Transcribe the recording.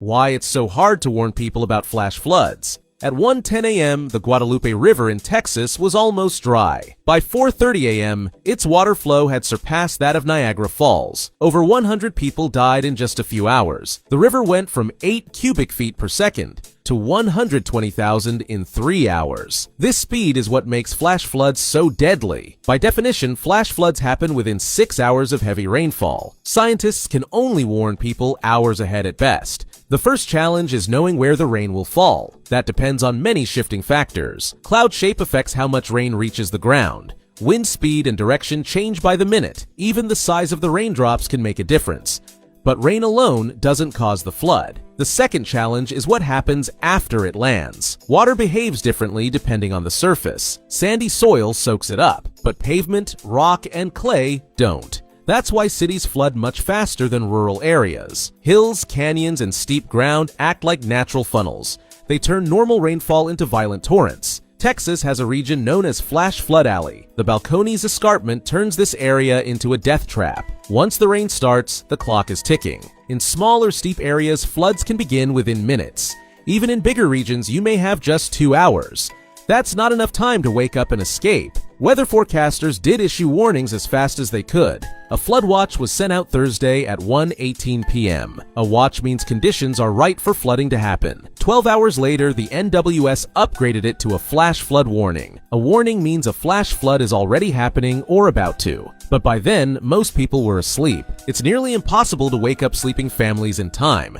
Why it's so hard to warn people about flash floods. At 1:10 a.m., the Guadalupe River in Texas was almost dry. By 4:30 a.m., its water flow had surpassed that of Niagara Falls. Over 100 people died in just a few hours. The river went from 8 cubic feet per second to 120,000 in 3 hours. This speed is what makes flash floods so deadly. By definition, flash floods happen within 6 hours of heavy rainfall. Scientists can only warn people hours ahead at best. The first challenge is knowing where the rain will fall. That depends on many shifting factors. Cloud shape affects how much rain reaches the ground. Wind speed and direction change by the minute. Even the size of the raindrops can make a difference. But rain alone doesn't cause the flood. The second challenge is what happens after it lands. Water behaves differently depending on the surface. Sandy soil soaks it up, but pavement, rock, and clay don't. That's why cities flood much faster than rural areas. Hills, canyons, and steep ground act like natural funnels. They turn normal rainfall into violent torrents. Texas has a region known as Flash Flood Alley. The Balcones Escarpment turns this area into a death trap. Once the rain starts, the clock is ticking. In smaller, steep areas, floods can begin within minutes. Even in bigger regions, you may have just 2 hours. That's not enough time to wake up and escape. Weather forecasters did issue warnings as fast as they could. A flood watch was sent out Thursday at 1:18 p.m. A watch means conditions are right for flooding to happen. 12 hours later, the NWS upgraded it to a flash flood warning. A warning means a flash flood is already happening or about to. But by then, most people were asleep. It's nearly impossible to wake up sleeping families in time.